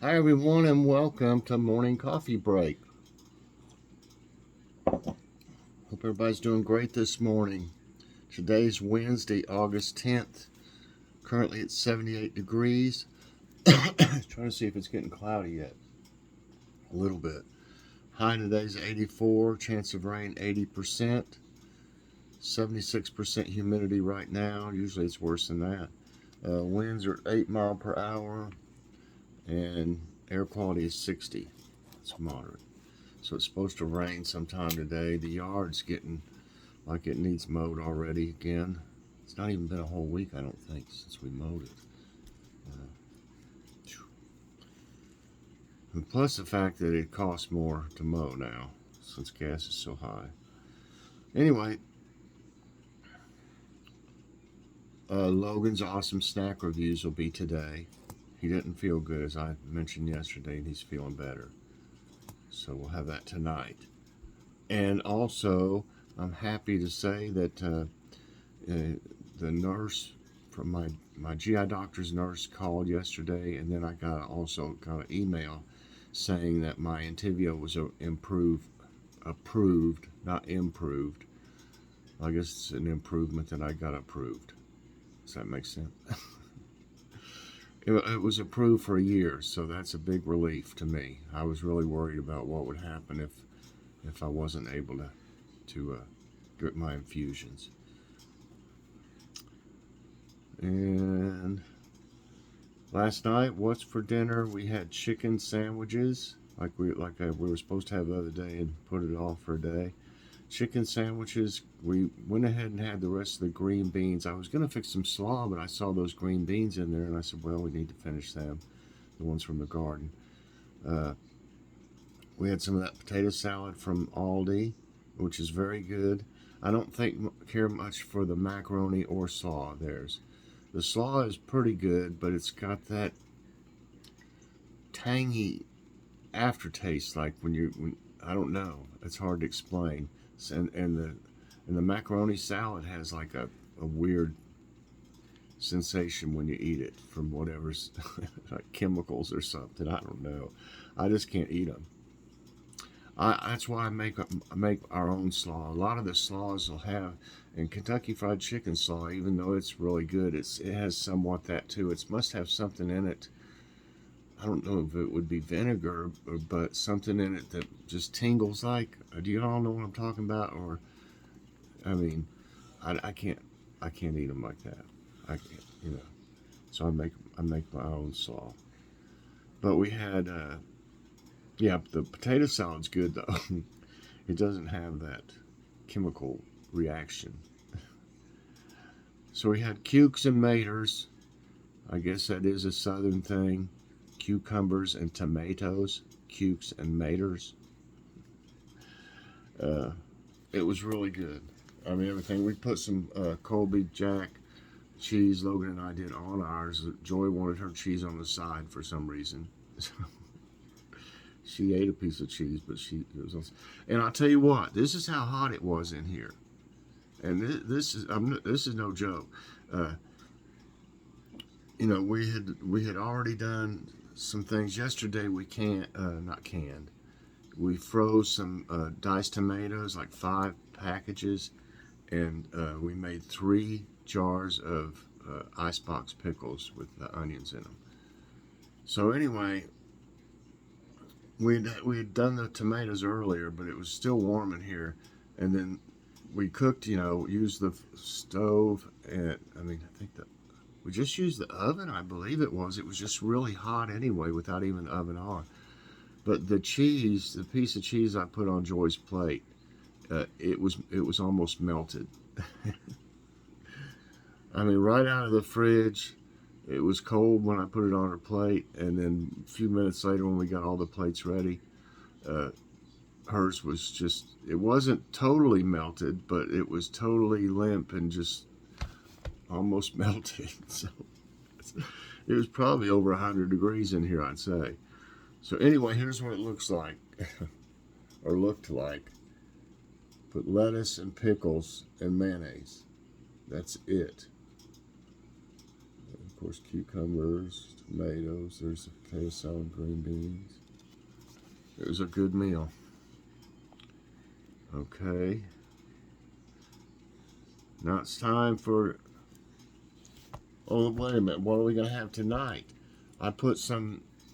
Hi everyone and welcome to Morning Coffee Break. Hope everybody's doing great this morning. Today's Wednesday, August 10th. Currently it's 78 degrees. Trying to see if it's getting cloudy yet. A little bit. High today's 84, chance of rain 80%. 76% humidity right now. Usually it's worse than that. Winds are 8 miles per hour and air quality is 60. It's moderate. So it's supposed to rain sometime today. The yard's getting like it needs mowed already again. It's not even been a whole week, I don't think, since we mowed it. And plus the fact that it costs more to mow now since gas is so high. Anyway, Logan's awesome snack reviews will be today. He didn't feel good, as I mentioned yesterday, and he's feeling better. So we'll have that tonight. And also, I'm happy to say that the nurse from my GI doctor's nurse called yesterday, and then I also got an email saying that my Entyvio was approved, not improved. I guess it's an improvement that I got approved. Does that make sense? It was approved for a year, so that's a big relief to me. I was really worried about what would happen if I wasn't able to get my infusions. And last night, what's for dinner? We had chicken sandwiches, like we were supposed to have the other day, and put it off for a day. Chicken sandwiches. We went ahead and had the rest of the green beans. I was gonna fix some slaw, but I saw those green beans in there, and I said, "Well, we need to finish them, the ones from the garden." We had some of that potato salad from Aldi, which is very good. I don't care much for the macaroni or slaw. The slaw is pretty good, but it's got that tangy aftertaste, like when I don't know. It's hard to explain. And the macaroni salad has like a weird sensation when you eat it from whatever's like chemicals or something. I don't know. I just can't eat them. That's why I make our own slaw. A lot of the slaws will have, and Kentucky Fried Chicken slaw, even though it's really good, it has somewhat that too. It must have something in it. I don't know if it would be vinegar, but something in it that just tingles like. Do you all know what I'm talking about? Or, I mean, I can't eat them like that. I can't, you know. So I make my own slaw. But we had, yeah, the potato salad's good though. It doesn't have that chemical reaction. So we had cukes and maters. I guess that is a southern thing. Cucumbers and tomatoes, cukes and maters. It was really good. I mean, everything. We put some Colby Jack cheese. Logan and I did on ours. Joy wanted her cheese on the side for some reason. She ate a piece of cheese, but and I'll tell you what. This is how hot it was in here, and this is no joke. You know, we had already done some things yesterday. We not canned. We froze some diced tomatoes, like 5 packages, and we made 3 jars of icebox pickles with the onions in them. So anyway, we had done the tomatoes earlier, but it was still warm in here, and then we cooked. You know, used the stove, and I think that we just used the oven. I believe it was. It was just really hot anyway, without even the oven on. But the cheese, the piece of cheese I put on Joy's plate, it was almost melted. I mean, right out of the fridge. It was cold when I put it on her plate, and then a few minutes later, when we got all the plates ready, hers was just, it wasn't totally melted, but it was totally limp and just almost melted. So it was probably over 100 degrees in here, I'd say. So anyway, here's what it looks like, or looked like. Put lettuce and pickles and mayonnaise. That's it. Of course, cucumbers, tomatoes. There's a potato salad, green beans. It was a good meal. Okay. Now it's time for... Oh, wait a minute. What are we going to have tonight? I put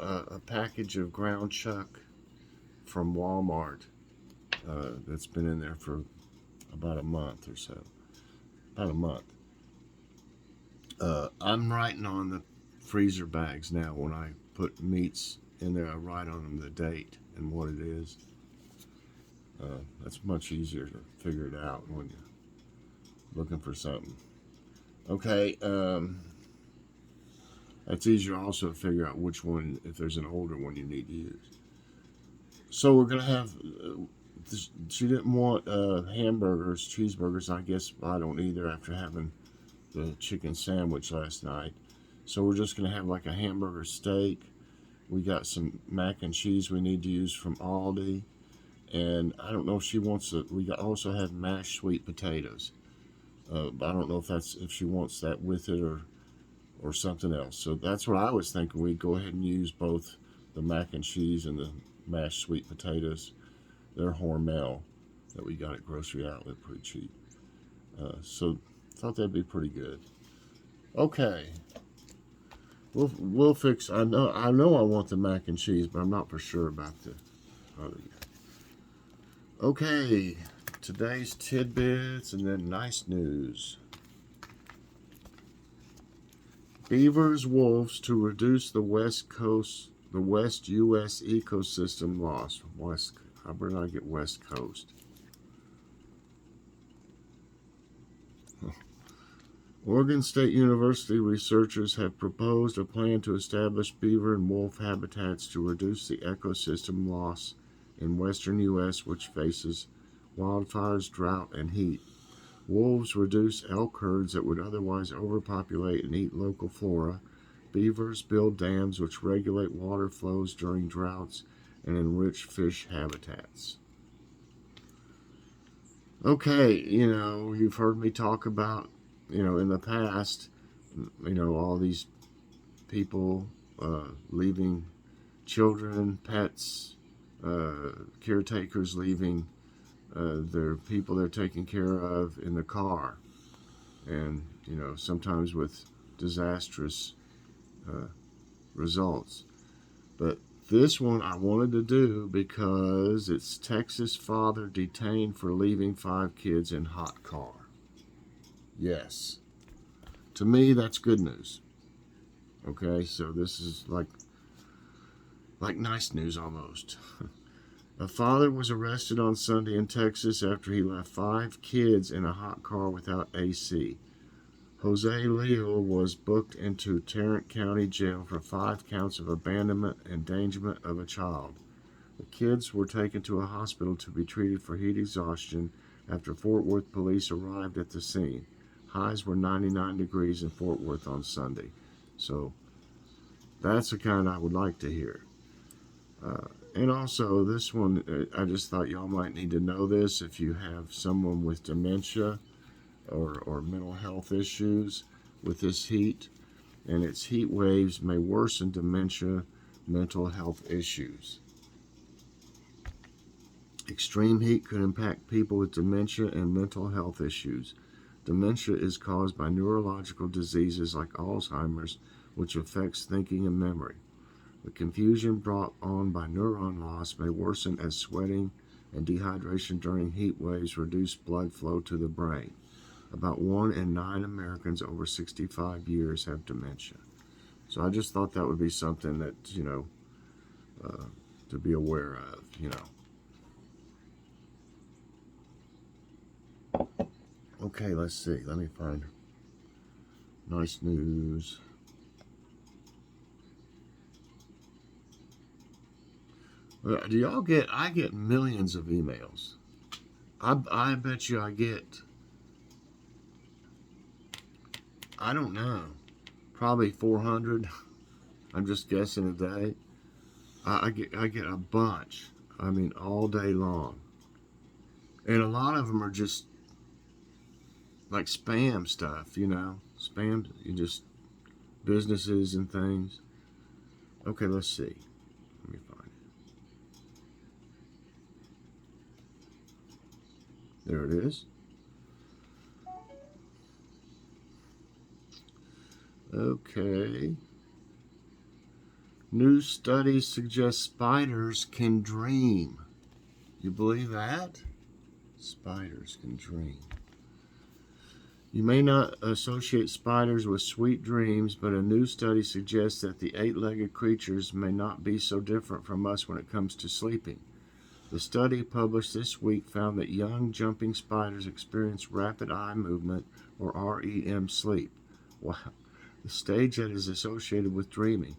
a package of ground chuck from Walmart that's been in there for about a month or so. About a month. I'm writing on the freezer bags now. When I put meats in there, I write on them the date and what it is. That's much easier to figure it out when you're looking for something. Okay, that's easier also to figure out which one, if there's an older one you need to use. So we're going to have, she didn't want hamburgers, cheeseburgers. I guess I don't either after having the chicken sandwich last night. So we're just going to have like a hamburger steak. We got some mac and cheese we need to use from Aldi. And I don't know if she wants it. We also have mashed sweet potatoes. But I don't know if she wants that with it or something else. So that's what I was thinking. We'd go ahead and use both the mac and cheese and the mashed sweet potatoes. They're Hormel that we got at Grocery Outlet, pretty cheap. So thought that'd be pretty good. Okay, we'll fix. I know I want the mac and cheese, but I'm not for sure about the other yet. Okay, today's tidbits and then nice news. Beavers, wolves to reduce the West U.S. ecosystem loss. I better not get West Coast. Oregon State University researchers have proposed a plan to establish beaver and wolf habitats to reduce the ecosystem loss in western U.S., which faces wildfires, drought, and heat. Wolves reduce elk herds that would otherwise overpopulate and eat local flora. Beavers build dams which regulate water flows during droughts and enrich fish habitats. Okay, you've heard me talk about, in the past, all these people leaving children, pets, caretakers leaving their people they're taking care of in the car. And, sometimes with disastrous results. But this one I wanted to do because it's Texas father detained for leaving 5 kids in hot car. Yes. To me, that's good news. Okay, so this is like nice news almost. A father was arrested on Sunday in Texas after he left 5 kids in a hot car without AC. Jose Leo was booked into Tarrant County Jail for 5 counts of abandonment and endangerment of a child. The kids were taken to a hospital to be treated for heat exhaustion after Fort Worth police arrived at the scene. Highs were 99 degrees in Fort Worth on Sunday. So that's the kind I would like to hear. And also this one, I just thought y'all might need to know this if you have someone with dementia or mental health issues with this heat. And its heat waves may worsen dementia, mental health issues. Extreme heat could impact people with dementia and mental health issues. Dementia is caused by neurological diseases like Alzheimer's, which affects thinking and memory. The confusion brought on by neuron loss may worsen as sweating and dehydration during heat waves reduce blood flow to the brain. About 1 in 9 Americans over 65 years have dementia. So I just thought that would be something that, to be aware of, Okay, let's see. Let me find nice news. Do y'all I get millions of emails. I bet you I get, I don't know, probably 400. I'm just guessing a day. I get a bunch. I mean, all day long. And a lot of them are just like spam stuff, Spam, you just businesses and things. Okay, let's see. Let me find it. There it is. Okay. New studies suggest spiders can dream. You believe that? Spiders can dream. You may not associate spiders with sweet dreams, but a new study suggests that the eight-legged creatures may not be so different from us when it comes to sleeping. The study published this week found that young jumping spiders experience rapid eye movement, or REM sleep. Wow, the stage that is associated with dreaming.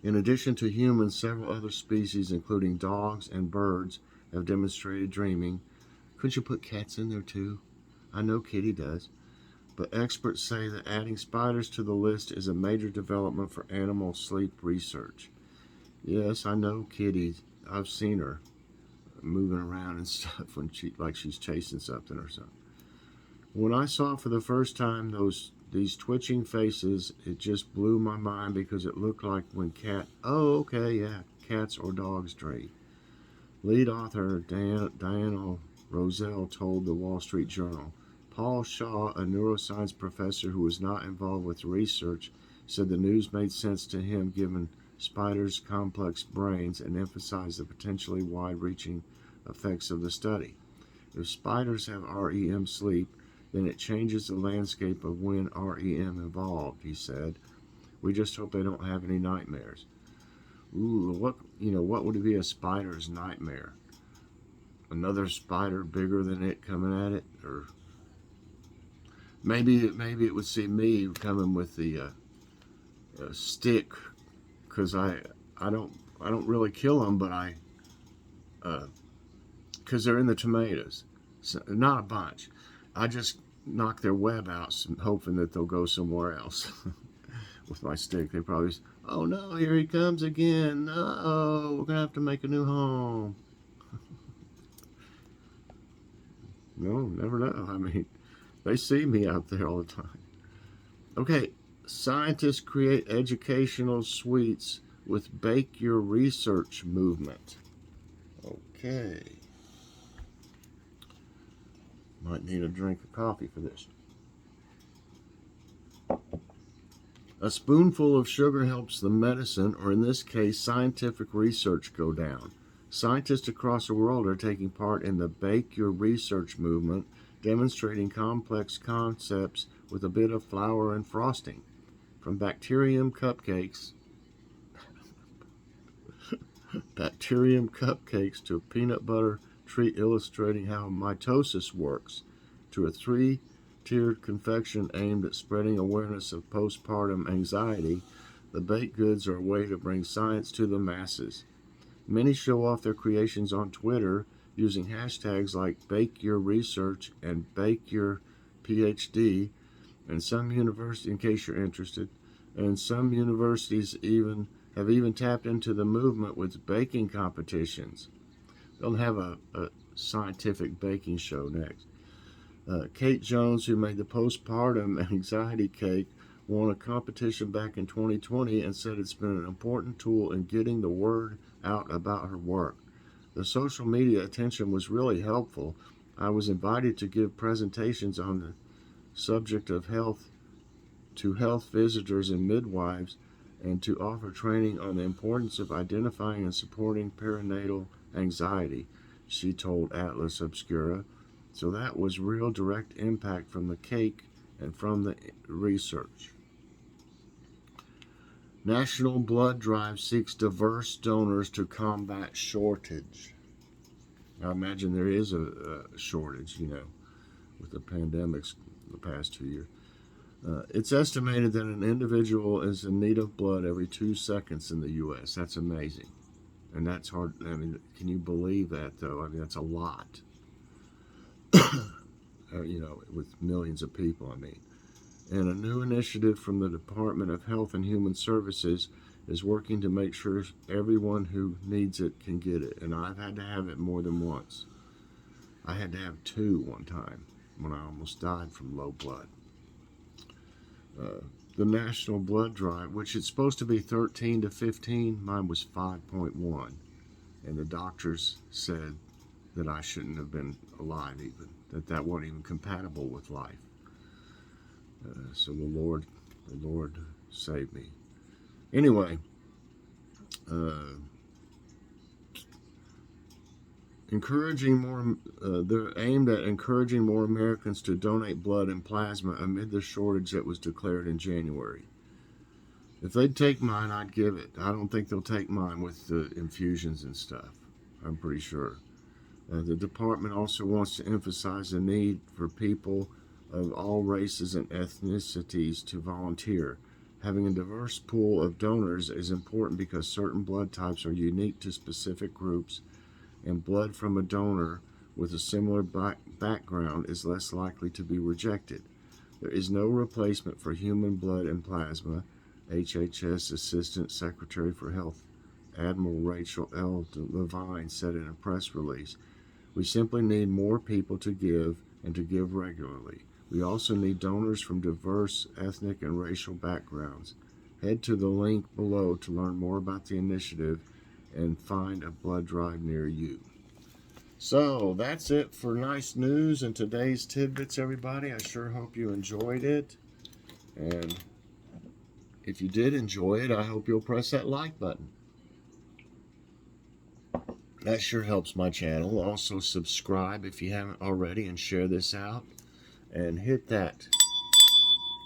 In addition to humans, several other species, including dogs and birds, have demonstrated dreaming. Could you put cats in there too? I know Kitty does. But experts say that adding spiders to the list is a major development for animal sleep research. Yes, I know Kitty. I've seen her moving around and stuff when she's chasing something or something. When I saw for the first time these twitching faces, it just blew my mind because it looked like when cats or dogs dream. Lead author Diana Roselle told the Wall Street Journal. Paul Shaw, a neuroscience professor who was not involved with the research, said the news made sense to him given spiders' complex brains and emphasized the potentially wide-reaching effects of the study. If spiders have REM sleep, then it changes the landscape of when REM evolved, he said. We just hope they don't have any nightmares. Ooh, what would be a spider's nightmare? Another spider bigger than it coming at it, or maybe it would see me coming with the stick, because I don't really kill them, but because they're in the tomatoes, so, not a bunch. I just knock their web out, hoping that they'll go somewhere else. With my stick, they probably say, "Oh no, here he comes again! No, we're gonna have to make a new home." No, never know. I mean, they see me out there all the time. Okay, scientists create educational sweets with Bake Your Research movement. Okay. Might need a drink of coffee for this. A spoonful of sugar helps the medicine, or in this case, scientific research, go down. Scientists across the world are taking part in the Bake Your Research movement, demonstrating complex concepts with a bit of flour and frosting. From bacterium cupcakes to a peanut butter treat illustrating how mitosis works, to a three-tiered confection aimed at spreading awareness of postpartum anxiety, the baked goods are a way to bring science to the masses. Many show off their creations on Twitter using hashtags like BakeYourResearch and BakeYourPhD, and some universities, in case you're interested, and some universities have even tapped into the movement with baking competitions. They'll have a scientific baking show next. Kate Jones, who made the postpartum anxiety cake, won a competition back in 2020 and said it's been an important tool in getting the word out about her work. The social media attention was really helpful. I was invited to give presentations on the subject of health to health visitors and midwives, and to offer training on the importance of identifying and supporting perinatal anxiety, she told Atlas Obscura. So that was real direct impact from the cake and from the research. National Blood Drive seeks diverse donors to combat shortage. I imagine there is a shortage, with the pandemics the past 2 years. It's estimated that an individual is in need of blood every 2 seconds in the U.S. That's amazing. And that's hard. I mean, can you believe that, though? I mean, that's a lot. With millions of people, I mean. And a new initiative from the Department of Health and Human Services is working to make sure everyone who needs it can get it. And I've had to have it more than once. I had to have 2 one time when I almost died from low blood. The national blood drive, which it's supposed to be 13 to 15, mine was 5.1. And the doctors said that I shouldn't have been alive even, that wasn't even compatible with life. So the Lord saved me. Anyway, they're aimed at encouraging more Americans to donate blood and plasma amid the shortage that was declared in January. If they'd take mine, I'd give it. I don't think they'll take mine with the infusions and stuff. I'm pretty sure. The department also wants to emphasize the need for people of all races and ethnicities to volunteer. Having a diverse pool of donors is important because certain blood types are unique to specific groups, and blood from a donor with a similar background is less likely to be rejected. There is no replacement for human blood and plasma, HHS Assistant Secretary for Health Admiral Rachel L. Levine said in a press release. We simply need more people to give and to give regularly. We also need donors from diverse ethnic and racial backgrounds. Head to the link below to learn more about the initiative and find a blood drive near you. So that's it for nice news and today's tidbits, everybody. I sure hope you enjoyed it. And if you did enjoy it, I hope you'll press that like button. That sure helps my channel. Also subscribe if you haven't already and share this out. And hit that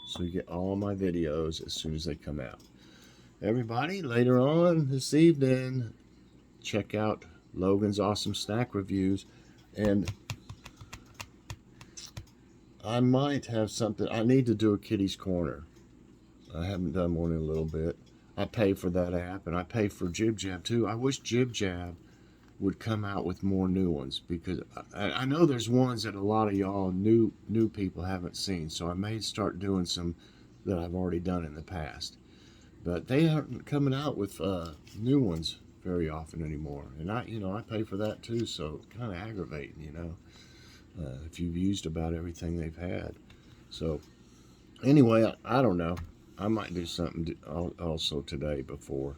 so you get all my videos as soon as they come out. Everybody, later on this evening, check out Logan's awesome snack reviews. And I might have something. I need to do a Kitty's Corner. I haven't done one in a little bit. I pay for that app, and I pay for Jib Jab too. I wish Jib Jab would come out with more new ones, because I know there's ones that a lot of y'all new people haven't seen, so I may start doing some that I've already done in the past. But they aren't coming out with new ones very often anymore, and I pay for that too, so kind of aggravating, if you've used about everything they've had. So anyway, I don't know. I might do something also today before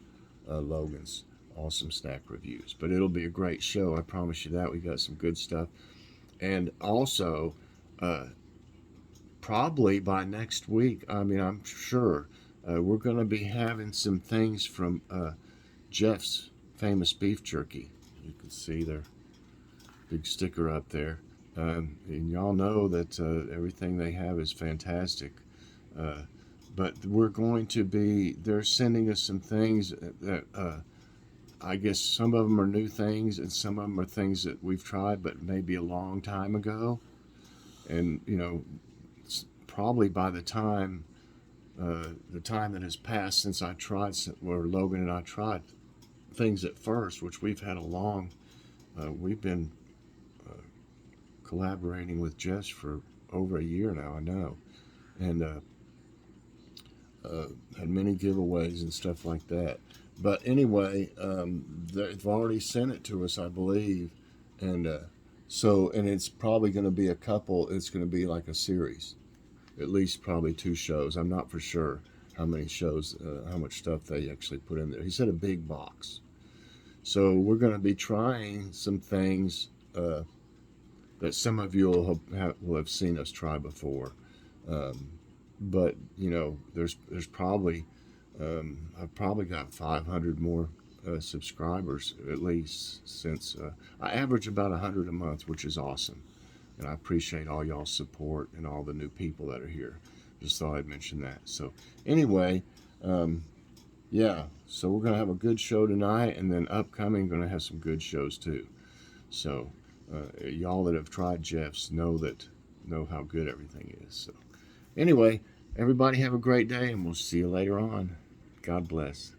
Logan's awesome snack reviews, but it'll be a great show, I promise you that. We got some good stuff. And also probably by next week, I'm sure we're going to be having some things from Jeff's famous beef jerky. You can see their big sticker up there, and y'all know that everything they have is fantastic. But we're going to be, they're sending us some things that I guess some of them are new things, and some of them are things that we've tried but maybe a long time ago. And probably by the time that has passed since I tried, or Logan and I tried things at first, which we've had we've been collaborating with Jess for over a year now, I know, and had many giveaways and stuff like that. But anyway, they've already sent it to us, I believe, and and it's probably going to be it's going to be like a series, at least probably 2 shows. I'm not for sure how many shows, how much stuff they actually put in there. He said a big box. So we're going to be trying some things that some of you will have seen us try before. But there's probably I've probably got 500 more subscribers at least, since I average about 100 a month, which is awesome, and I appreciate all y'all's support and all the new people that are here. Just thought I'd mention that. So anyway, yeah, so we're gonna have a good show tonight, and then upcoming gonna have some good shows too. So y'all that have tried Jeff's know how good everything is. So anyway, everybody have a great day, and we'll see you later on. God bless.